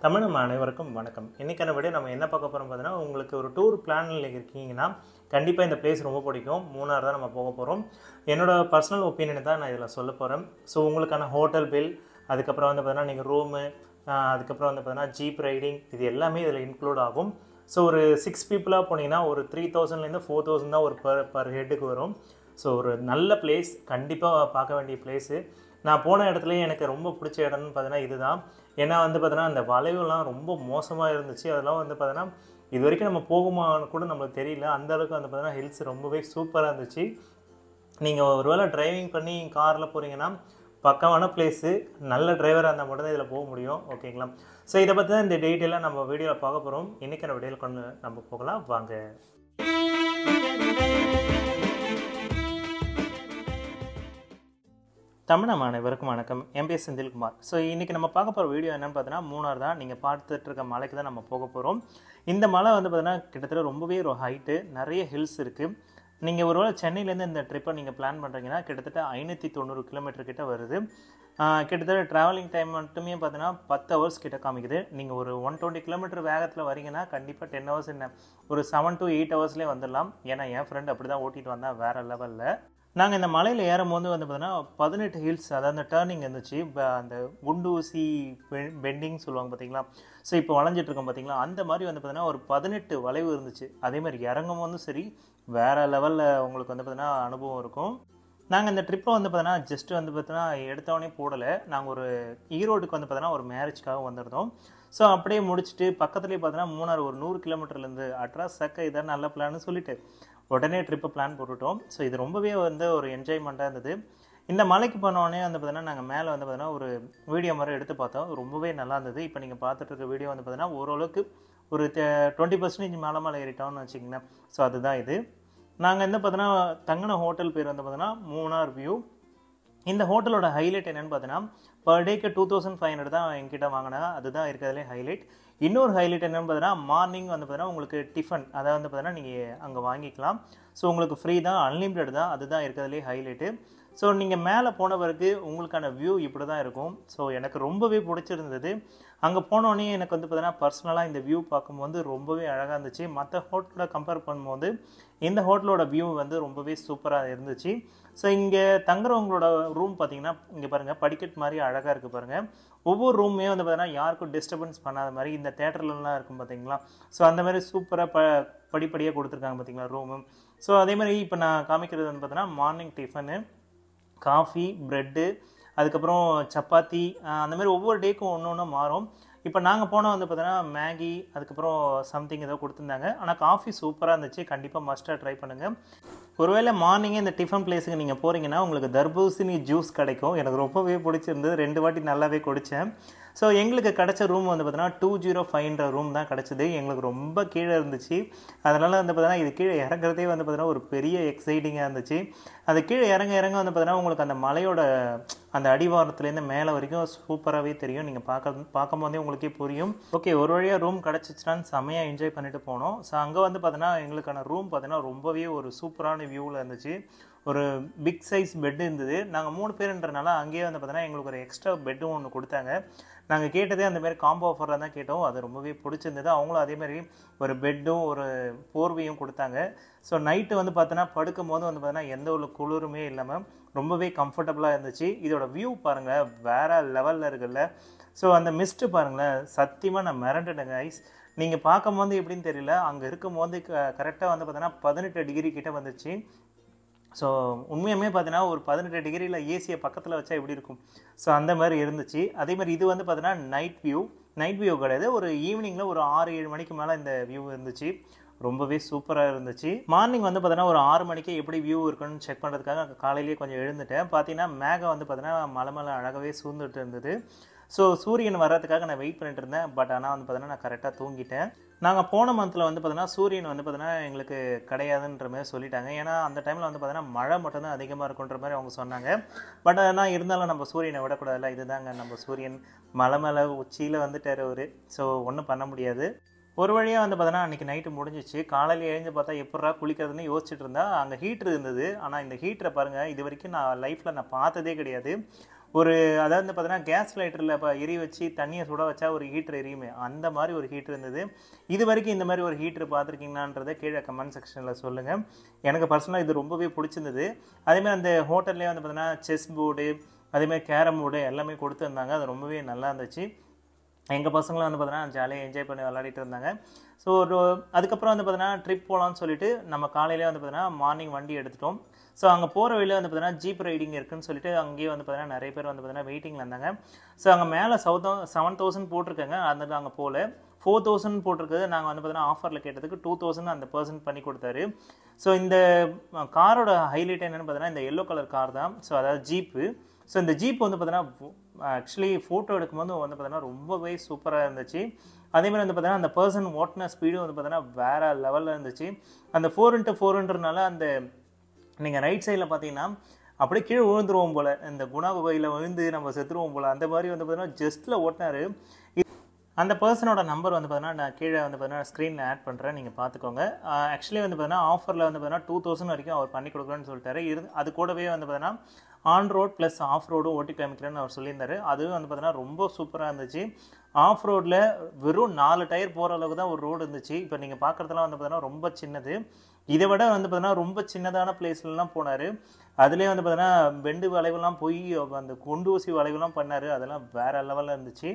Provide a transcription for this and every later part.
தமிழ் அனைவருக்கும் வணக்கம். இன்றைக்கான வீடியோ நம்ம என்ன பார்க்க போகிறோம் பார்த்தீங்கன்னா, உங்களுக்கு ஒரு டூர் பிளானில் இருக்கீங்கன்னா கண்டிப்பாக இந்த பிளேஸ் ரொம்ப பிடிக்கும். மூணார் தான் நம்ம போக போகிறோம். என்னோடய பர்சனல் ஒப்பீனியன் தான் நான் இதில் சொல்ல போகிறேன். ஸோ உங்களுக்கான ஹோட்டல் பில், அதுக்கப்புறம் வந்து பார்த்தீங்கன்னா நீங்கள் ரூமு, அதுக்கப்புறம் வந்து பார்த்தீங்கன்னா ஜீப் ரைடிங், இது எல்லாமே இதில் இன்க்ளூட் ஆகும். ஸோ ஒரு 6 பீப்புளாக போனீங்கன்னா ஒரு 3000லேருந்து 4000 தான் ஒரு பர் ஹெட்டுக்கு வரும். ஸோ ஒரு நல்ல பிளேஸ், கண்டிப்பாக பார்க்க வேண்டிய பிளேஸு. நான் போன இடத்துலையே எனக்கு ரொம்ப பிடிச்ச இடம்னு பார்த்தீங்கன்னா இதுதான். ஏன்னா வந்து பார்த்தீங்கன்னா அந்த வளைவுலாம் ரொம்ப மோசமாக இருந்துச்சு. அதெல்லாம் வந்து பார்த்தீங்கன்னா இது வரைக்கும் நம்ம போகுமான்னு கூட நம்மளுக்கு தெரியல. அந்தளவுக்கு வந்து பார்த்தீங்கன்னா ஹில்ஸ் ரொம்பவே சூப்பராக இருந்துச்சு. நீங்கள் ஒரு வேளை டிரைவிங் பண்ணி காரில் போகிறீங்கன்னா பக்கமான பிளேஸு, நல்ல டிரைவராக இருந்தால் மட்டும் தான் இதில் போக முடியும். ஓகேங்களா? ஸோ இதை பற்றி தான் இந்த டீட்டெயிலாக நம்ம வீடியோவில் பார்க்க போகிறோம். இன்றைக்கான வீடியோவில் கொண்டு நம்ம போகலாம் வாங்க. தமிழ் அனைவருக்கும் வணக்கம். என் பேர் செந்தில்குமார். ஸோ இன்றைக்கி நம்ம பார்க்க போகிற வீடியோ என்னென்னு பார்த்தீங்கன்னா, மூணார் தான். நீங்கள் பார்த்துட்டு இருக்க மலைக்கு தான் நம்ம போக போகிறோம். இந்த மலை வந்து பார்த்தீங்கன்னா கிட்டத்தட்ட ரொம்பவே ஒரு ஹைட்டு, நிறைய ஹில்ஸ் இருக்குது. நீங்கள் ஒருவேளை சென்னையிலேருந்து இந்த ட்ரிப்பை நீங்கள் பிளான் பண்ணுறீங்கன்னா கிட்டத்தட்ட 590 கிலோமீட்டர் கிட்ட வருது. கிட்டத்தட்ட ட்ராவலிங் டைம் மட்டுமே பார்த்தீங்கன்னா 10 ஹவர்ஸ் கிட்ட காமிக்குது. நீங்கள் ஒரு 120 கிலோமீட்டர் வேகத்தில் வரீங்கன்னா கண்டிப்பாக 10 ஹவர்ஸ் என்ன ஒரு 7 to 8 ஹவர்ஸ்லேயே வந்துடலாம். ஏன்னா என் ஃப்ரெண்ட் அப்படி தான் ஓட்டிகிட்டு வந்தேன் வேறு லெவலில். நாங்கள் இந்த மலையில் ஏறும்போது வந்து பார்த்தீங்கன்னா 18 ஹில்ஸ், அதாவது அந்த டேர்னிங் இருந்துச்சு. அந்த குண்டூசி பெண்டிங் சொல்லுவாங்க பார்த்தீங்களா. ஸோ இப்போ வளைஞ்சிட்ருக்கோம் பார்த்தீங்களா, அந்த மாதிரி வந்து பார்த்தீங்கன்னா ஒரு 18 வளைவு இருந்துச்சு. அதேமாதிரி இறங்கும் போதும் சரி வேறு லெவலில் உங்களுக்கு வந்து பார்த்தீங்கன்னா அனுபவம் இருக்கும். நாங்கள் இந்த ட்ரிப்பை வந்து பார்த்தீங்கன்னா ஜஸ்ட்டு வந்து பார்த்தீங்கன்னா எடுத்தவொடனே போடலை. நாங்கள் ஒரு ஈரோடுக்கு வந்து பார்த்தீங்கன்னா ஒரு மேரேஜ்க்காக வந்திருந்தோம். ஸோ அப்படியே முடிச்சுட்டு பக்கத்துலேயே பார்த்தீங்கன்னா மூணார் ஒரு 100 கிலோமீட்டர்லேருந்து அட்ராஸ் சக்க இதான் நல்ல பிளான்னு சொல்லிவிட்டு உடனே ட்ரிப்பை பிளான் போட்டுவிட்டோம். ஸோ இது ரொம்பவே வந்து ஒரு என்ஜாய்மெண்ட்டாக இருந்தது. இந்த மலைக்கு போனோடனே வந்து பார்த்தீங்கன்னா நாங்கள் மேலே வந்து பார்த்தீங்கன்னா ஒரு வீடியோ மாதிரி எடுத்து பார்த்தோம். ரொம்பவே நல்லா இருந்தது. இப்போ நீங்கள் பார்த்துட்டு இருக்க வீடியோ வந்து பார்த்தீங்கன்னா ஓரளவுக்கு ஒரு 20% மேலே ஏறிட்டோம்னு வச்சிங்கன்னா. ஸோ அதுதான் இது. நாங்கள் என்ன பார்த்தோன்னா தங்கின ஹோட்டல் பேர் வந்து பார்த்தோன்னா மூணார் வியூ. இந்த ஹோட்டலோட ஹைலைட் என்னென்னு பார்த்தீங்கன்னா பர் டேக்கு 2500 தான் என்கிட்ட வாங்கினாங்க. அதுதான் இருக்கிறதுலே ஹைலைட். இன்னொரு ஹைலைட் என்னென்னு பார்த்தீங்கன்னா மார்னிங் வந்து பார்த்தீங்கன்னா உங்களுக்கு டிஃபன், அதாவது வந்து பார்த்தீங்கன்னா நீங்கள் அங்கே வாங்கிக்கலாம். ஸோ உங்களுக்கு ஃப்ரீ தான், அன்லிமிட்டட் தான். அதுதான் இருக்கிறதுலே ஹைலைட்டு. ஸோ நீங்கள் மேலே போன பிறகு உங்களுக்கான வியூ இப்படி தான் இருக்கும். ஸோ எனக்கு ரொம்பவே பிடிச்சிருந்தது. அங்கே போனோடனே எனக்கு வந்து பார்த்தீங்கன்னா பர்சனலாக இந்த வியூ பார்க்கும்போது ரொம்பவே அழகாக இருந்துச்சு. மற்ற ஹோட்டலோட கம்பேர் பண்ணும்போது இந்த ஹோட்டலோட வியூ வந்து ரொம்பவே சூப்பராக இருந்துச்சு. ஸோ இங்கே தங்குறவங்களோட ரூம் பார்த்தீங்கன்னா இங்கே பாருங்கள், படிக்கட் மாதிரி அழகாக இருக்குது பாருங்கள். ஒவ்வொரு ரூமே வந்து பார்த்தீங்கன்னா யாருக்கும் டிஸ்டர்பன்ஸ் பண்ணாத மாதிரி இந்த தேட்டர்லலாம் இருக்கும் பார்த்தீங்களா. ஸோ அந்த மாதிரி சூப்பராக படிப்படியாக கொடுத்துருக்காங்க பார்த்தீங்களா ரூமு. ஸோ அதே மாதிரி இப்போ நான் காமிக்கிறது வந்து பார்த்தீங்கன்னா மார்னிங் டிஃபனு, காஃபி, ப்ரெட்டு, அதுக்கப்புறம் சப்பாத்தி, அந்த மாதிரி ஒவ்வொரு டேக்கும் ஒன்று ஒன்று மாறும். இப்போ நாங்கள் போனால் வந்து பார்த்தீங்கன்னா மேகி, அதுக்கப்புறம் சம்திங் ஏதோ கொடுத்துருந்தாங்க. ஆனால் காஃபி சூப்பராக இருந்துச்சு. கண்டிப்பாக மஸ்ட்டாக ட்ரை பண்ணுங்கள். ஒருவேளை மார்னிங்கே இந்த டிஃபன் பிளேஸுக்கு நீங்கள் போகிறீங்கன்னா உங்களுக்கு தர்பூசணி ஜூஸ் கிடைக்கும். எனக்கு ரொம்பவே பிடிச்சிருந்தது. 2 வாட்டி நல்லாவே குடித்தேன். ஸோ எங்களுக்கு கிடச்ச ரூம் வந்து பார்த்தீங்கன்னா 205 ரூம் தான் கிடச்சிது. எங்களுக்கு ரொம்ப கீழே இருந்துச்சு. அதனால் வந்து பார்த்தீங்கன்னா இது கீழே இறங்குறதே வந்து பார்த்தீங்கன்னா ஒரு பெரிய எக்ஸைட்டிங்காக இருந்துச்சு. அது கீழே இறங்க வந்து பார்த்தீங்கன்னா உங்களுக்கு அந்த மலையோட அந்த அடிவாரத்துலேருந்து மேலே வரைக்கும் சூப்பராகவே தெரியும். நீங்கள் பார்க்கும் போதே உங்களுக்கே புரியும். ஓகே, ஒரு வழியாக ரூம் கிடச்சிச்சினான்னு செம்மையாக என்ஜாய் பண்ணிட்டு போனோம். ஸோ அங்கே வந்து பார்த்தீங்கன்னா எங்களுக்கான ரூம் பார்த்தீங்கன்னா ரொம்பவே ஒரு சூப்பரான வியூவில் இருந்துச்சு. ஒரு பிக் சைஸ் பெட்டு இருந்தது. நாங்கள் 3 பேருன்றனால அங்கேயே வந்து பார்த்தீங்கன்னா எங்களுக்கு ஒரு எக்ஸ்ட்ரா பெட்டும் ஒன்று கொடுத்தாங்க. நாங்கள் கேட்டதே அந்தமாரி காம்போ ஆஃபரில் தான் கேட்டோம். அது ரொம்பவே பிடிச்சிருந்தது. அவங்களும் அதேமாதிரி ஒரு பெட்டும் ஒரு போர்வையும் கொடுத்தாங்க. ஸோ நைட்டு வந்து பார்த்தோன்னா படுக்கும் போது வந்து பார்த்தீங்கன்னா எந்த ஒரு குளிருமே இல்லாமல் ரொம்பவே கம்ஃபர்டபுளாக இருந்துச்சு. இதோட வியூ பாருங்கள், வேறு லெவலில் இருக்குல்ல. ஸோ அந்த மிஸ்ட்டு பாருங்களேன், சத்தியமாக நான் மிரண்டுட்டேங்க ஐஸ். நீங்கள் பார்க்கும் போது எப்படின்னு தெரியல, அங்கே இருக்கும் போது கரெக்டாக வந்து பார்த்தீங்கன்னா 18 டிகிரி கிட்டே வந்துச்சு. ஸோ உண்மையுமே பார்த்தீங்கன்னா ஒரு 18 டிகிரியில் ஏசியை பக்கத்தில் வச்சா எப்படி இருக்கும். ஸோ அந்த மாதிரி இருந்துச்சு. அதே மாதிரி இது வந்து பார்த்தீங்கன்னா நைட் வியூ கிடையாது. ஒரு ஈவினிங்கில் ஒரு 6-7 மணிக்கு மேலே இந்த வியூ இருந்துச்சு. ரொம்பவே சூப்பராக இருந்துச்சு. மார்னிங் வந்து பார்த்தீங்கன்னா ஒரு 6 மணிக்கே எப்படி வியூ இருக்குன்னு செக் பண்ணுறதுக்காக காலையிலேயே கொஞ்சம் எழுந்துட்டேன். பார்த்தீங்கன்னா மேகம் வந்து பார்த்தீங்கன்னா மலை அழகாகவே சூழ்ந்துட்டு இருந்தது. ஸோ சூரியன் வர்றதுக்காக நான் வெயிட் பண்ணிட்டு இருந்தேன். பட் ஆனால் வந்து பார்த்தீங்கன்னா நான் கரெக்டாக தூங்கிட்டேன். நாங்கள் போன மந்தில் வந்து பார்த்தீங்கன்னா சூரியன் வந்து பார்த்தீங்கன்னா எங்களுக்கு கிடையாதுன்ற மாதிரி சொல்லிட்டாங்க. ஏன்னா அந்த டைமில் வந்து பார்த்தீங்கன்னா மழை மட்டும்தான் அதிகமாக இருக்குன்ற மாதிரி அவங்க சொன்னாங்க. பட் ஆனால் இருந்தாலும் நம்ம சூரியனை விடக்கூடாதுல்ல. இதுதாங்க நம்ம சூரியன், மலை உச்சியில் வந்துட்டார் அவர். ஸோ ஒன்றும் பண்ண முடியாது. ஒரு வழியாக வந்து பார்த்தீங்கன்னா அன்றைக்கி நைட்டு முடிஞ்சிச்சு. காலையில் எழுந்து பார்த்தா எப்படா குளிக்கிறதுன்னு யோசிச்சுட்டு இருந்தா அங்கே ஹீட்ரு இருந்தது. ஆனால் இந்த ஹீட்டரை பாருங்கள், இது வரைக்கும் நான் லைஃப்பில் பார்த்ததே கிடையாது. ஒரு அதாவது வந்து பார்த்தீங்கன்னா கேஸ் லைட்டரில் இப்போ எரி வச்சு தண்ணியை சுட வச்சா ஒரு ஹீட்டர் எரியுமே அந்த மாதிரி ஒரு ஹீட்டர் இருந்தது. இது வரைக்கும் இந்த மாதிரி ஒரு ஹீட்டர் பார்த்துருக்கீங்களான்றதை கீழே கமெண்ட் செக்ஷனில் சொல்லுங்கள். எனக்கு பர்சனலாக இது ரொம்பவே பிடிச்சிருந்தது. அதேமாதிரி அந்த ஹோட்டல்லே வந்து பார்த்தீங்கன்னா செஸ் போர்டு அதேமாதிரி கேரம் போர்டு எல்லாமே கொடுத்துருந்தாங்க. அது ரொம்பவே நல்லா இருந்துச்சு. எங்கள் பசங்களும் வந்து பார்த்தீங்கன்னா ஜாலியாக என்ஜாய் பண்ணி விளையாடிட்டு இருந்தாங்க. ஸோ அதுக்கப்புறம் வந்து பார்த்தீங்கன்னா ட்ரிப் போகலான்னு சொல்லிட்டு நம்ம காலையிலே வந்து பார்த்தீங்கன்னா மார்னிங் வண்டி எடுத்துட்டோம். ஸோ அங்கே போகிற வழியில் வந்து பார்த்தீங்கன்னா ஜீப் ரைடிங் இருக்குன்னு சொல்லிட்டு அங்கேயே வந்து பார்த்தீங்கன்னா நிறைய பேர் வந்து பார்த்தீங்கன்னா வெயிட்டிங்கில் இருந்தாங்க. ஸோ அங்கே மேலே 7,000 போட்டிருக்காங்க. அந்த அங்கே போகல 4,000 போட்டிருக்குது. நாங்கள் வந்து பார்த்தீங்கன்னா ஆஃபரில் கேட்டதுக்கு 2,000 அந்த பர்சன் பண்ணி கொடுத்தாரு. ஸோ இந்த காரோட ஹைலைட் என்னென்னு பார்த்தீங்கன்னா இந்த எல்லோ கலர் கார் தான். ஸோ அதாவது ஜீப்பு. ஸோ இந்த ஜீப் வந்து பார்த்தீங்கன்னா ஆக்சுவலி ஃபோட்டோ எடுக்கும்போது வந்து பார்த்தீங்கன்னா ரொம்பவே சூப்பராக இருந்துச்சு. அதேமாதிரி வந்து பார்த்தீங்கன்னா அந்த பர்சன் ஓட்டின ஸ்பீடும் வந்து பார்த்தீங்கன்னா வேறு லெவலில் இருந்துச்சு. அந்த 4x4ன்றனால அந்த நீங்கள் ரைட் சைடில் பார்த்தீங்கன்னா அப்படியே கீழே விழுந்துருவோம் போல், இந்த குணா குகையில் விழுந்து நம்ம செத்துருவோம் போல் அந்த மாதிரி வந்து பார்த்தீங்கன்னா ஜஸ்ட்டில் ஓட்டினார். அந்த பர்சனோட நம்பர் வந்து பார்த்தீங்கன்னா நான் கீழே வந்து பார்த்தீங்கன்னா ஸ்க்ரீனில் ஆட் பண்ணுறேன், நீங்கள் பார்த்துக்கோங்க. ஆக்சுவலி வந்து பார்த்தீங்கன்னா ஆஃபரில் வந்து பார்த்தீங்கன்னா 2,000 வரைக்கும் அவர் பண்ணி கொடுக்குறேன்னு சொல்லிட்டாரு. அது கூடவே வந்து பார்த்தீங்கன்னா ஆன் ரோட் ப்ளஸ் ஆஃப் ரோடும் ஓட்டி காமிக்கிறேன்னு அவர் சொல்லியிருந்தாரு. அதுவும் வந்து பார்த்தீங்கன்னா ரொம்ப சூப்பராக இருந்துச்சு. ஆஃப் ரோடில் வெறும் 4 டயர் போகிற அளவுக்கு தான் ஒரு ரோடு இருந்துச்சு. இப்போ நீங்கள் பார்க்குறதுலாம் வந்து பார்த்தீங்கன்னா ரொம்ப சின்னது. இதை விட வந்து பார்த்தீங்கன்னா ரொம்ப சின்னதான பிளேஸ்லாம் போனார். அதுலேயே வந்து பார்த்தீங்கன்னா பெண்டு வளைவுலாம் போய் அந்த குண்டு ஊசி வளைவுலாம் பண்ணார். அதெல்லாம் வேறு லெவலில் இருந்துச்சு.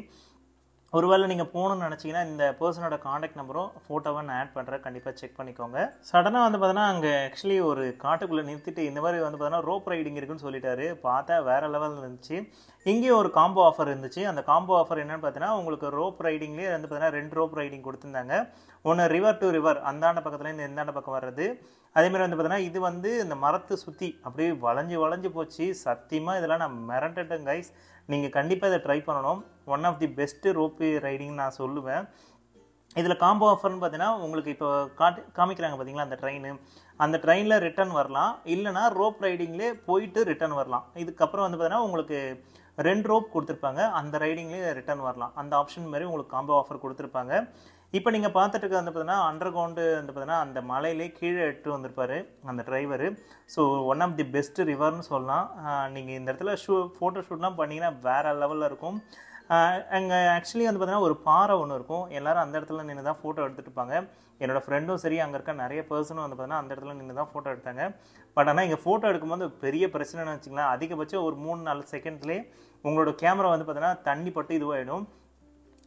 ஒருவேளை நீங்கள் போகணுன்னு நினச்சிங்கன்னா இந்த பர்சனோட காண்டாக்ட் நம்பரும் ஃபோட்டோவை நான் ஆட் பண்ணுறேன், கண்டிப்பாக செக் பண்ணிக்கோங்க. சடனாக வந்து பார்த்தீங்கன்னா அங்கே ஆக்சுவலி ஒரு காட்டுக்குள்ளே நிறுத்திட்டு இந்த மாதிரி வந்து பார்த்தீங்கன்னா ரோப் ரைடிங் இருக்குன்னு சொல்லிட்டாரு. பார்த்தா வேறு லெவலில் இருந்துச்சு. இங்கேயும் ஒரு காம்போ ஆஃபர் இருந்துச்சு. அந்த காம்போ ஆஃபர் என்னென்னு பார்த்தீங்கன்னா உங்களுக்கு ரோப் ரைடிங்லேயே வந்து பார்த்தீங்கன்னா 2 ரோப் ரைடிங் கொடுத்துருந்தாங்க. ஒன்று ரிவர் டு ரிவர் அந்தாண்ட பக்கத்துலேருந்து இந்தாண்ட பக்கம் வர்றது. அதேமாதிரி வந்து பார்த்தீங்கன்னா இது வந்து இந்த மரத்தை சுற்றி அப்படியே வளைஞ்சு போச்சு. சத்தியமாக இதெல்லாம் நான் மிரண்டுட்டேன் கைஸ். நீங்கள் கண்டிப்பாக இதை ட்ரை பண்ணணும். One of the best rope riding நான் சொல்லுவேன். இதில் காம்போ ஆஃபர்னு பார்த்தீங்கன்னா உங்களுக்கு இப்போ காமிக்கிறாங்க பார்த்தீங்களா அந்த ட்ரெயினில் ரிட்டர்ன் வரலாம், இல்லைனா ரோப் ரைடிங்லேயே போயிட்டு ரிட்டர்ன் வரலாம். இதுக்கப்புறம் வந்து பார்த்தீங்கன்னா உங்களுக்கு 2 ரோப் கொடுத்துருப்பாங்க, அந்த ரைடிங்லேயே ரிட்டர்ன் வரலாம். அந்த ஆப்ஷன் மாதிரி உங்களுக்கு காம்போ ஆஃபர் கொடுத்துருப்பாங்க. இப்போ நீங்கள் பார்த்துட்டு இருக்கிறது வந்து பார்த்தீங்கன்னா அண்டர் கிரவுண்டு வந்து பார்த்தீங்கன்னா அந்த மலையிலே கீழே எடுத்து வந்திருப்பார் அந்த driver. So one of the best ரிவர்னு சொல்லலாம். நீங்கள் இந்த இடத்துல ஃபோட்டோ ஷூட்லாம் பண்ணிங்கன்னா வேறு லெவலில் இருக்கும். அங்கே ஆக்சுவலி வந்து பார்த்தீங்கன்னா ஒரு பாறை ஒன்று இருக்கும். எல்லோரும் அந்த இடத்துல நின்று தான் ஃபோட்டோ எடுத்துகிட்டு இருப்பாங்க. என்னோடய ஃப்ரெண்டும் சரி, அங்கே இருக்க நிறைய பர்சனும் வந்து பார்த்தீங்கன்னா அந்த இடத்துல நின்று தான் ஃபோட்டோ எடுத்தாங்க. பட் ஆனால் இங்கே ஃபோட்டோ எடுக்கும்போது பெரிய பிரச்சனைன்னு வச்சுக்கலாம். அதிகபட்சம் ஒரு 3-4 செகண்ட்லேயே உங்களோட கேமரா வந்து பார்த்தீங்கன்னா தண்ணி பட்டு இதுவாகிடும்.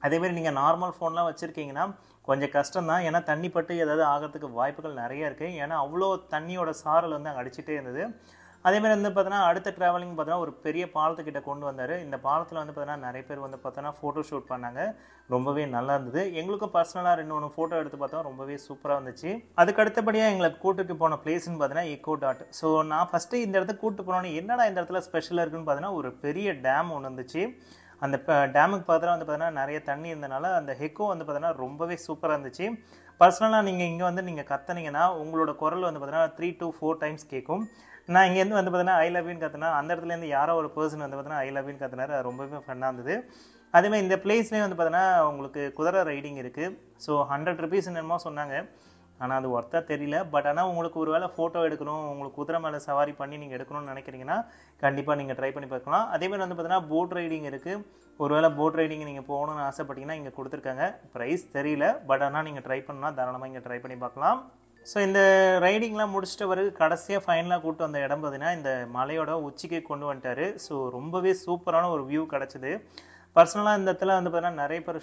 அதேமாதிரி நீங்கள் நார்மல் ஃபோன்லாம் வச்சுருக்கீங்கன்னா கொஞ்சம் கஷ்டம் தான். ஏன்னா தண்ணி பட்டு ஏதாவது ஆகிறதுக்கு வாய்ப்புகள் நிறைய இருக்குது. ஏன்னா அவ்வளோ தண்ணியோட சாரல் வந்து அங்கே அடிச்சுட்டே இருந்தது. அதேமாதிரி வந்து பார்த்தீங்கன்னா அடுத்த ட்ராவலிங் பார்த்தீங்கன்னா ஒரு பெரிய பாலத்துக்கிட்ட கொண்டு வந்தார். இந்த பாலத்தில் வந்து பார்த்தீங்கன்னா நிறைய பேர் வந்து பார்த்தோன்னா ஃபோட்டோ ஷூட் பண்ணாங்க. ரொம்பவே நல்லா இருந்தது. எங்களுக்கும் பர்சனலாக 2-3 ஃபோட்டோ எடுத்து பார்த்தோம். ரொம்பவே சூப்பராக இருந்துச்சு. அதுக்கு அடுத்தபடியாக எங்களை கூட்டிட்டு போன பிளேஸ்ன்னு பார்த்தீங்கன்னா எக்கோ டாட். ஸோ நான் ஃபஸ்ட்டு இந்த இடத்துக்கு கூப்பிட்டு போனோன்னே என்னடா இந்த இடத்துல ஸ்பெஷலாக இருக்குன்னு பார்த்தீங்கன்னா ஒரு பெரிய டேம் ஒன்று இருந்துச்சு. அந்த டேமுக்கு பார்த்தா வந்து பார்த்தீங்கன்னா நிறைய தண்ணி இருந்தனால அந்த ஹெக்கோ வந்து பார்த்தீங்கன்னா ரொம்பவே சூப்பராக இருந்துச்சு. பர்சனலாக நீங்கள் இங்கே வந்து நீங்கள் கத்துனீங்கன்னா உங்களோட குரல் வந்து பார்த்தீங்கன்னா 3 to 4 டைம்ஸ் கேட்கும். நான் இங்கேருந்து வந்து பார்த்தீங்கன்னா ஐ லவ் யூன்னு கற்றுனா அந்த இடத்துலேருந்து யாரோ ஒரு பர்சன் வந்து பார்த்தீங்கன்னா ஐ லவ் யூன்னு கற்றுனாரு. அது ரொம்பவே ஃபன்னாக இருந்தது. அதேமாதிரி இந்த பிளேஸ்லேயே வந்து பார்த்தீங்கன்னா உங்களுக்கு குதிரை ரைடிங் இருக்குது. ஸோ 100 rupees என்னமோ சொன்னாங்க. ஆனால் அது ஒர்த்தாக தெரியல. பட் ஆனால் உங்களுக்கு ஒரு வேளை ஃபோட்டோ எடுக்கணும், உங்களுக்கு குதிரை மேலே சவாரி பண்ணி நீங்கள் எடுக்கணும்னு நினைக்கிறீங்கன்னா கண்டிப்பாக நீங்கள் ட்ரை பண்ணி பார்க்கலாம். அதேமாதிரி வந்து பார்த்தீங்கன்னா போட் ரைடிங் இருக்குது. ஒரு வேளை போட் ரைடிங் நீங்கள் போகணுன்னு ஆசைப்பட்டீங்கன்னா இங்கே கொடுத்துருக்காங்க. ப்ரைஸ் தெரியல, பட் ஆனால் நீங்கள் ட்ரை பண்ணால் தாராளமாக இங்கே ட்ரை பண்ணி பார்க்கலாம். ஸோ இந்த ரைடிங்லாம் முடிச்சுட்டு பிறகு கடைசியாக ஃபைனலாக கூப்பிட்டு வந்த இடம் பார்த்தீங்கன்னா இந்த மலையோட உச்சிக்கு கொண்டு வந்துட்டார். ஸோ ரொம்பவே சூப்பரான ஒரு வியூ கிடச்சிது. பர்சனலாக இந்த இடத்துல வந்து பார்த்தீங்கன்னா நிறைய பேர்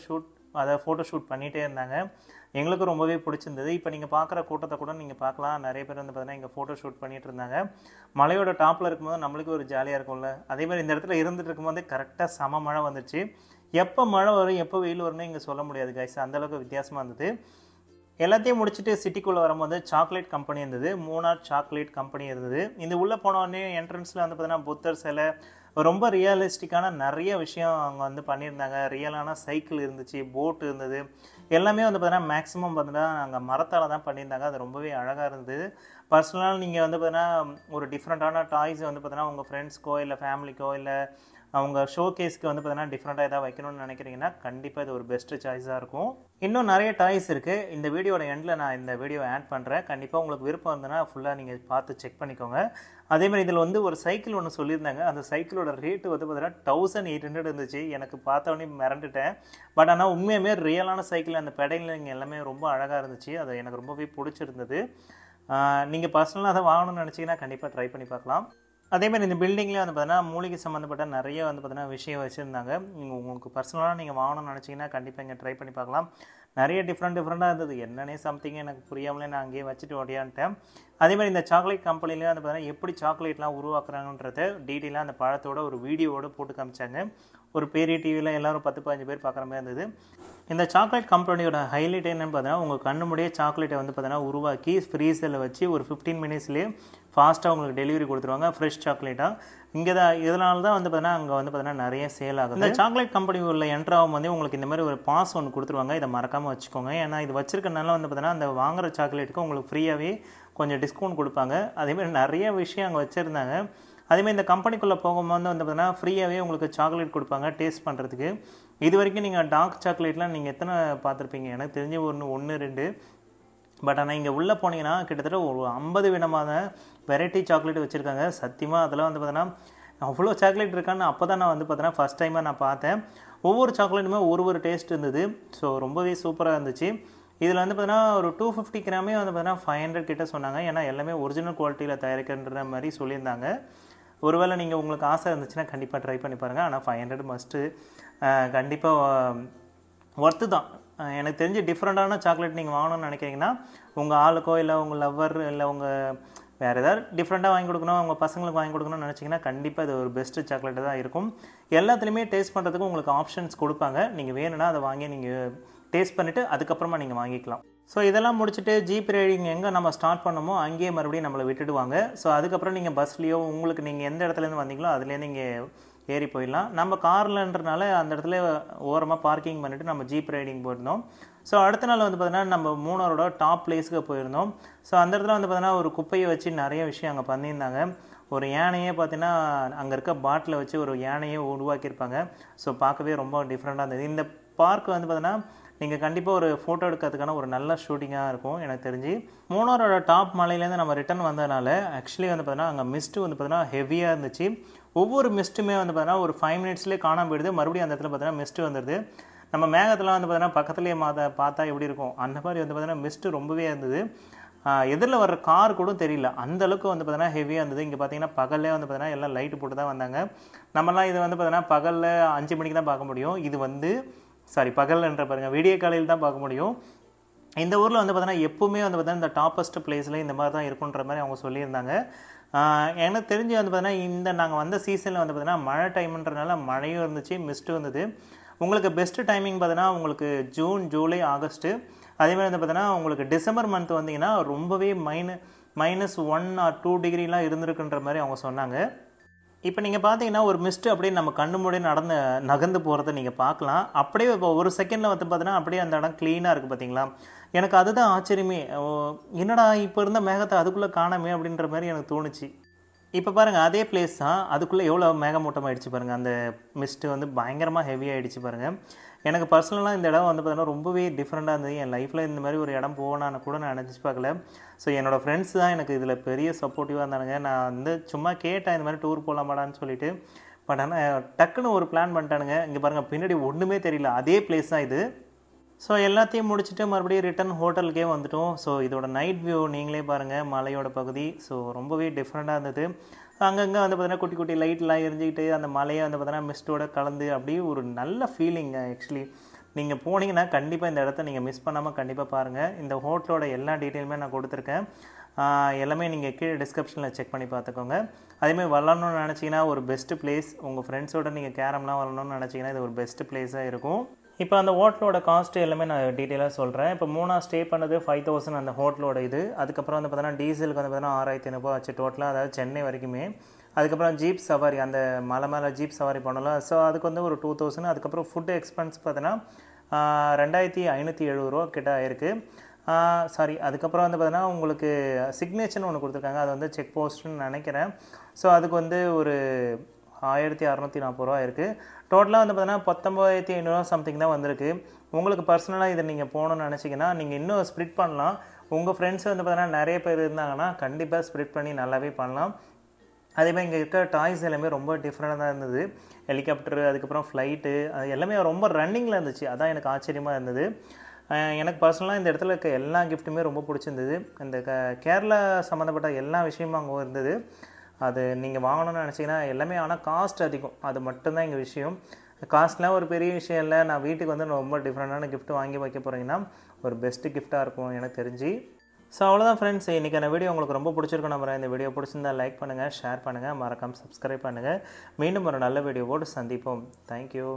ஃபோட்டோ ஷூட் பண்ணிகிட்டே இருந்தாங்க. எங்களுக்கும் ரொம்பவே பிடிச்சிருந்தது. இப்போ நீங்கள் பார்க்குற கூட்டத்தை கூட நீங்கள் பார்க்கலாம். நிறைய பேர் வந்து பார்த்தீங்கன்னா இங்கே ஃபோட்டோ ஷூட் பண்ணிகிட்டு இருந்தாங்க. மலையோட டாப்பில் இருக்கும்போது நம்மளுக்கு ஒரு ஜாலியாக இருக்கும்ல. அதேமாதிரி இந்த இடத்துல இருந்துட்டு இருக்கும்போது கரெக்டாக செம மழை வந்துச்சு. எப்போ மழை வரும் எப்போ வெயில் வரும்னு இங்கே சொல்ல முடியாது கைஸ். அந்தளவுக்கு வித்தியாசமாக இருந்தது. எல்லாத்தையும் முடிச்சுட்டு சிட்டிக்குள்ளே வரும்போது சாக்லேட் கம்பெனி இருந்தது. மூணார் சாக்லேட் கம்பெனி இருந்தது. இந்த உள்ளே போனோடனே என்ட்ரன்ஸில் வந்து பார்த்தீங்கன்னா புத்தர் சிலை, ரொம்ப ரியலிஸ்டிக்கான நிறைய விஷயம் அங்கே வந்து பண்ணியிருந்தாங்க. ரியலான சைக்கிள் இருந்துச்சு, போட் இருந்தது. எல்லாமே வந்து பார்த்தீங்கன்னா மேக்ஸிமம் பார்த்தீங்கன்னா அங்கே மரத்தால் தான் பண்ணியிருந்தாங்க. அது ரொம்பவே அழகாக இருந்தது. பர்சனலாக நீங்கள் வந்து பார்த்தீங்கன்னா ஒரு டிஃப்ரெண்ட்டான டாய்ஸ் வந்து பார்த்தீங்கன்னா உங்கள் ஃப்ரெண்ட்ஸ்க்கோ இல்லை ஃபேமிலிக்கோ இல்லை அவங்க ஷோ கேஸ்க்கு வந்து பார்த்தீங்கன்னா டிஃப்ரெண்ட்டாக ஏதாவது வைக்கணும்னு நினைக்கிறீங்கன்னா கண்டிப்பாக இது ஒரு பெஸ்ட்டு சாய்ஸாக இருக்கும். இன்னும் நிறைய டாய்ஸ் இருக்குது. இந்த வீடியோட எண்டில் நான் இந்த வீடியோ ஆட் பண்ணுறேன். கண்டிப்பாக உங்களுக்கு விருப்பம் இருந்ததுன்னா ஃபுல்லாக நீங்கள் பார்த்து செக் பண்ணிக்கோங்க. அதேமாதிரி இதில் வந்து ஒரு சைக்கிள் ஒன்று சொல்லியிருந்தாங்க. அந்த சைக்கிளோட ரேட்டு வந்து பார்த்தீங்கன்னா 1800 இருந்துச்சு. எனக்கு பார்த்தோன்னே மிரண்டுட்டேன். பட் ஆனால் உண்மையுமே ரியலான சைக்கிள் அந்த பெடலிங் எல்லாமே ரொம்ப அழகாக இருந்துச்சு. அது எனக்கு ரொம்பவே பிடிச்சிருந்தது. நீங்கள் பர்சனலாக அதை வாங்கணும்னு நினச்சிங்கன்னா கண்டிப்பாக ட்ரை பண்ணி பார்க்கலாம். அதேமாதிரி இந்த பில்டிங்லேயே வந்து பார்த்தீங்கன்னா மூலிகை சம்மந்தப்பட்ட நிறைய வந்து பார்த்தீங்கன்னா விஷயம் வச்சுருந்தாங்க. உங்களுக்கு பர்சனலாக நீங்கள் வாங்கணும்னு நினச்சிங்கன்னா கண்டிப்பாக இங்கே ட்ரை பண்ணி பார்க்கலாம். நிறைய டிஃப்ரெண்ட்டாக இருந்தது. என்னன்னே சம்திங் எனக்கு புரியாமலே நான் அங்கேயே வச்சுட்டு ஓடியான்ட்டேன். அதேமாதிரி இந்த சாக்லேட் கம்பெனிலேயே வந்து பார்த்தீங்கன்னா எப்படி சாக்லேட்லாம் உருவாக்குறாங்கன்றத டீட்டெயிலாக அந்த பழத்தோட ஒரு வீடியோவோடு போட்டு காமிச்சாங்க. ஒரு பெரிய டிவியில் எல்லோரும் 10-15 பேர் பார்க்குற மாதிரி இருந்தது. இந்த சாக்லேட் கம்பெனியோட ஹைலைட் என்னென்னு பார்த்தீங்கன்னா உங்கள் கண்ணு முடியே சாக்லேட்டை வந்து பார்த்தீங்கன்னா உருவாக்கி ஃப்ரீசரில் வச்சு ஒரு 15 மினிட்ஸ்லேயே ஃபாஸ்ட்டாக உங்களுக்கு டெலிவரி கொடுத்துருவாங்க ஃப்ரெஷ் சாக்லேட்டாக. இங்கே தான் இதனால தான் வந்து பார்த்தீங்கன்னா அங்கே வந்து பார்த்தீங்கன்னா நிறைய சேல் ஆகுது. இந்த சாக்லேட் கம்பெனி உள்ள என்ட்ராகும் வந்து உங்களுக்கு இந்த மாதிரி ஒரு பாஸ் ஒன்று கொடுத்துருவாங்க. இதை மறக்காமல் வச்சுக்கோங்க. ஏன்னா இது வச்சிருக்கனால வந்து பார்த்தீங்கன்னா அந்த வாங்குற சாக்லேட்டுக்கு உங்களுக்கு ஃப்ரீயாகவே கொஞ்சம் டிஸ்கவுண்ட் கொடுப்பாங்க. அதேமாதிரி நிறைய விஷயம் அங்கே வச்சுருந்தாங்க. அதேமாதிரி இந்த கம்பெனிக்குள்ளே போகும்போது வந்து பார்த்தீங்கன்னா ஃப்ரீயாகவே உங்களுக்கு சாக்லேட் கொடுப்பாங்க டேஸ்ட் பண்ணுறதுக்கு. இது வரைக்கும் நீங்கள் டார்க் சாக்லேட்லாம் நீங்கள் எத்தனை பார்த்துருப்பீங்க? எனக்கு தெரிஞ்ச ஒன்று 2. பட் ஆனால் இங்கே உள்ளே போனீங்கன்னா கிட்டத்தட்ட ஒரு 50 விதமான வெரைட்டி சாக்லேட் வச்சுருக்காங்க. சத்தியமாக அதெல்லாம் வந்து பார்த்தீங்கன்னா அவ்வளோ சாக்லேட் இருக்கான்னு அப்போ தான் நான் வந்து பார்த்தீங்கன்னா ஃபஸ்ட் டைமாக நான் பார்த்தேன். ஒவ்வொரு சாக்லேட்டுமே ஒரு டேஸ்ட் இருந்தது. ஸோ ரொம்பவே சூப்பராக இருந்துச்சு. இதில் வந்து பார்த்தீங்கன்னா ஒரு 250 கிராமே வந்து பார்த்தீங்கன்னா 500 கிட்ட சொன்னாங்க. ஏன்னா எல்லாமே ஒரிஜினல் குவாலிட்டியில் தயாரிக்கின்ற மாதிரி சொல்லியிருந்தாங்க. ஒருவேளை நீங்கள் உங்களுக்கு ஆசை இருந்துச்சுன்னா கண்டிப்பாக ட்ரை பண்ணி பாருங்கள். ஆனால் 500 மஸ்ட்டு கண்டிப்பாக ஒர்த்து தான். எனக்கு தெரிஞ்சு டிஃப்ரெண்ட்டான சாக்லேட் நீங்கள் வாங்கணும்னு நினைக்கிறீங்கன்னா உங்கள் ஆளுக்கோ இல்லை உங்கள் லவ்வர் இல்லை உங்கள் வேறு ஏதாவது டிஃப்ரெண்ட்டாக வாங்கி கொடுக்கணும், உங்கள் பசங்களுக்கு வாங்கி கொடுக்கணும்னு நினச்சிங்கன்னா கண்டிப்பாக இது ஒரு பெஸ்ட்டு சாக்லேட்டு தான் இருக்கும். எல்லாத்துலேயுமே டேஸ்ட் பண்ணுறதுக்கு உங்களுக்கு ஆப்ஷன்ஸ் கொடுப்பாங்க. நீங்கள் வேணும்னா அதை வாங்கி நீங்கள் டேஸ்ட் பண்ணிவிட்டு அதுக்கப்புறமா நீங்கள் வாங்கிக்கலாம். ஸோ இதெல்லாம் முடிச்சுட்டு ஜீப் ரைடிங் எங்கே நம்ம ஸ்டார்ட் பண்ணமோ அங்கேயே மறுபடியும் நம்மளை விட்டுடுவாங்க. ஸோ அதுக்கப்புறம் நீங்கள் பஸ்லேயோ உங்களுக்கு நீங்கள் எந்த இடத்துலேருந்து வந்தீங்களோ அதுலேருந்து நீங்கள் ஏறி போயிடலாம். நம்ம கார்லன்றனால அந்த இடத்துல ஓரமாக பார்க்கிங் பண்ணிவிட்டு நம்ம ஜீப் ரைடிங் போயிருந்தோம். ஸோ அடுத்த நாள் வந்து பார்த்தீங்கன்னா நம்ம மூணாரோட டாப் பிளேஸுக்கு போயிருந்தோம். ஸோ அந்த இடத்துல வந்து பார்த்தீங்கன்னா ஒரு குப்பையை வச்சு நிறைய விஷயம் அங்கே பண்ணியிருந்தாங்க. ஒரு யானையே பார்த்தீங்கன்னா அங்கே இருக்க பாட்டில் வச்சு ஒரு யானையே உருவாக்கியிருப்பாங்க. ஸோ பார்க்கவே ரொம்ப டிஃப்ரெண்ட்டாக இருந்தது. இந்த பார்க் வந்து பார்த்தீங்கன்னா நீங்கள் கண்டிப்பாக ஒரு ஃபோட்டோ எடுக்கிறதுக்கான ஒரு நல்ல ஷூட்டிங்காக இருக்கும் எனக்கு தெரிஞ்சு. மூணாரோட டாப் மலையிலேருந்து நம்ம ரிட்டன் வந்ததுனால ஆக்சுவலி வந்து பார்த்தீங்கன்னா அங்கே மிஸ்ட்டு வந்து பார்த்தீங்கன்னா ஹெவியாக இருந்துச்சு. ஒவ்வொரு மிஸ்ட்டுமே வந்து பார்த்தீங்கன்னா ஒரு 5 மினிட்ஸ்லேயே காணாமல் போயிடுது. மறுபடியும் அந்த இடத்துல பார்த்தீங்கன்னா மிஸ்ட்டு வந்துடுது. நம்ம மேகத்தில் வந்து பார்த்தீங்கன்னா பக்கத்துலேயே பார்த்தா எப்படி இருக்கும் அந்த மாதிரி வந்து பார்த்தீங்கன்னா மிஸ்ட்டு ரொம்பவே இருந்தது. எதிரில் வர்ற கார் கூட தெரியல, அந்தளவுக்கு வந்து பார்த்தீங்கன்னா ஹெவியாக இருந்தது. இங்கே பார்த்தீங்கன்னா பகல்லே வந்து பார்த்தீங்கன்னா எல்லாம் லைட்டு போட்டு தான் வந்தாங்க. நம்மலாம் இது வந்து பார்த்தீங்கன்னா பகலில் 5 மணிக்கு தான் பார்க்க முடியும். இது வந்து பகல்ன்ற பாருங்கள் விடிய காலையில் தான் பார்க்க முடியும். இந்த ஊரில் வந்து பார்த்தீங்கன்னா எப்போவுமே வந்து பார்த்தீங்கன்னா இந்த டாப்பஸ்ட் பிளேஸில் இந்த மாதிரி தான் இருக்குன்ற மாதிரி அவங்க சொல்லியிருந்தாங்க. எனக்கு தெரிஞ்சு வந்து பார்த்தீங்கன்னா நாங்கள் வந்த சீசனில் வந்து பார்த்தீங்கன்னா மழை டைம்ன்றனால மழையும் இருந்துச்சு, மிஸ்ட்டும் இருந்தது. உங்களுக்கு பெஸ்ட்டு டைமிங் பார்த்தீங்கன்னா உங்களுக்கு ஜூன், ஜூலை, ஆகஸ்ட்டு. அதேமாதிரி வந்து பார்த்தீங்கன்னா உங்களுக்கு டிசம்பர் மந்த் வந்தீங்கன்னா ரொம்பவே -1 or 2 டிகிரிலாம் இருந்திருக்குன்ற மாதிரி அவங்க சொன்னாங்க. இப்போ நீங்கள் பார்த்தீங்கன்னா ஒரு மிஸ்ட்டு அப்படியே நம்ம கண்ணு மூடி நகர்ந்து போகிறத நீங்கள் பார்க்கலாம். அப்படியே இப்போ ஒரு செகண்டில் வந்து பார்த்தீங்கன்னா அப்படியே அந்த இடம் க்ளீனாக இருக்குது பார்த்தீங்களா. எனக்கு அதுதான் ஆச்சரியமே. என்னடா இப்போ இருந்த மேகத்தை அதுக்குள்ளே காணாமே அப்படின்ற மாதிரி எனக்கு தோணுச்சு. இப்போ பாருங்கள் அதே பிளேஸ் தான், அதுக்குள்ளே எவ்வளோ மேகமூட்டம் ஆகிடுச்சு பாருங்கள். அந்த மிஸ்ட்டு வந்து பயங்கரமாக ஹெவியாகிடுச்சு பாருங்கள். எனக்கு பர்சனலாக இந்த இடம் வந்து பார்த்தீங்கன்னா ரொம்பவே டிஃப்ரெண்ட்டாக இருந்தது. என் லைஃப்பில் இந்த மாதிரி ஒரு இடம் போனான்னு கூட நான் நினச்சி பார்க்கல. ஸோ என்னோடய ஃப்ரெண்ட்ஸ் தான் எனக்கு இதில் பெரிய சப்போர்ட்டிவாக இருந்தானுங்க. நான் வந்து சும்மா கேட்டேன் இந்த மாதிரி டூர் போகலாமாடான்னு சொல்லிட்டு. பட் ஆனால் டக்குன்னு ஒரு பிளான் பண்ணிட்டானுங்க. இங்கே பாருங்கள் பின்னாடி ஒன்றுமே தெரியல, அதே பிளேஸ் தான் இது. ஸோ எல்லாத்தையும் முடிச்சுட்டு மறுபடியும் ரிட்டன் ஹோட்டலுக்கே வந்துட்டோம். ஸோ இதோட நைட் வியூ நீங்களே பாருங்கள், மலையோட பகுதி. ஸோ ரொம்பவே டிஃப்ரெண்ட்டாக இருந்தது. அங்கங்கே வந்து பார்த்தீங்கன்னா குட்டி குட்டி லைட்லாம் எரிஞ்சிக்கிட்டு அந்த மலையை வந்து பார்த்தீங்கன்னா மிஸ்ட்டோட கலந்து அப்படியே ஒரு நல்ல ஃபீலிங். ஆக்சுவலி நீங்கள் போனீங்கன்னா கண்டிப்பாக இந்த இடத்த நீங்கள் மிஸ் பண்ணாமல் கண்டிப்பாக பாருங்கள். இந்த ஹோட்டலோட எல்லா டீட்டெயிலுமே நான் கொடுத்துருக்கேன். எல்லாமே நீங்கள் கீழே டிஸ்கிரிப்ஷனில் செக் பண்ணி பார்த்துக்கோங்க. அதேமாதிரி வரலாம்னு நினச்சிங்கன்னா ஒரு பெஸ்ட்டு பிளேஸ். உங்கள் ஃப்ரெண்ட்ஸோட நீங்கள் கேரம்லாம் வரணும்னு நினச்சிங்கன்னா இது ஒரு பெஸ்ட்டு பிளேஸாக இருக்கும். இப்போ அந்த ஹோட்டலோட காஸ்ட்டு எல்லாமே நான் டீட்டெயிலாக சொல்கிறேன். இப்போ 3 ஸ்டே பண்ணது 5000 அந்த ஹோட்டலோட இது. அதுக்கப்புறம் வந்து பார்த்தீங்கன்னா டீசலுக்கு வந்து பார்த்தீங்கன்னா 6500 ஆச்சு டோட்டலாக, அதாவது சென்னை வரைக்குமே. அதுக்கப்புறம் ஜீப் சவாரி, அந்த மலை மேலே ஜீப் சவாரி பண்ணலாம். ஸோ அதுக்கு வந்து ஒரு 2000. அதுக்கப்புறம் ஃபுட்டு எக்ஸ்பென்ஸ் பார்த்தீங்கன்னா 2570 கிட்ட ஆயிருக்கு. அதுக்கப்புறம் வந்து பார்த்தீங்கன்னா உங்களுக்கு சிக்னேச்சர்னு ஒன்று கொடுத்துருக்காங்க. அது வந்து செக் போஸ்ட்டுன்னு நினைக்கிறேன். ஸோ அதுக்கு வந்து ஒரு 1640 ரூபா இருக்குது. டோட்டலாக வந்து பார்த்தீங்கன்னா 19,500 சம்திங் தான் வந்திருக்கு. உங்களுக்கு பர்சனலாக இதை நீங்கள் போகணுன்னு நினச்சிங்கன்னா நீங்கள் இன்னும் ஸ்ப்ளிட் பண்ணலாம். உங்கள் ஃப்ரெண்ட்ஸ் வந்து பார்த்தீங்கன்னா நிறைய பேர் இருந்தாங்கன்னா கண்டிப்பாக ஸ்ப்ளிட் பண்ணி நல்லாவே பண்ணலாம். அதேமாதிரி இங்கே இருக்க டாய்ஸ் எல்லாமே ரொம்ப டிஃப்ரெண்டாக தான் இருந்தது. ஹெலிகாப்டரு, அதுக்கப்புறம் ஃப்ளைட்டு, அது எல்லாமே ரொம்ப ரன்னிங்கில் இருந்துச்சு. அதான் எனக்கு ஆச்சரியமாக இருந்தது. எனக்கு பர்சனலாக இந்த இடத்துல இருக்க எல்லா கிஃப்ட்டுமே ரொம்ப பிடிச்சிருந்தது. இந்த கேரளா சம்மந்தப்பட்ட எல்லா விஷயமும் அங்கே இருந்தது. அது நீங்கள் வாங்கணும்னு நினச்சிங்கன்னா எல்லாமே, ஆனால் காஸ்ட் அதிகம். அது மட்டும்தான் எங்கள் விஷயம். காஸ்ட்லாம் ஒரு பெரிய விஷயம் இல்லை. நான் வீட்டுக்கு வந்து ரொம்ப டிஃப்ரெண்டான கிஃப்ட் வாங்கி வைக்க போகிறீங்கன்னா ஒரு பெஸ்ட்டு கிஃப்ட்டாக இருக்கும் எனக்கு தெரிஞ்சு. ஸோ அவ்வளோதான் ஃப்ரெண்ட்ஸ், இன்றைக்கான வீடியோ உங்களுக்கு ரொம்ப பிடிச்சிருக்கும் நம்புறேன். இந்த வீடியோ பிடிச்சிருந்தால் லைக் பண்ணுங்கள், ஷேர் பண்ணுங்கள், மறக்காமல் சப்ஸ்கிரைப் பண்ணுங்கள். மீண்டும் ஒரு நல்ல வீடியோவோடு சந்திப்போம். தேங்க்யூ.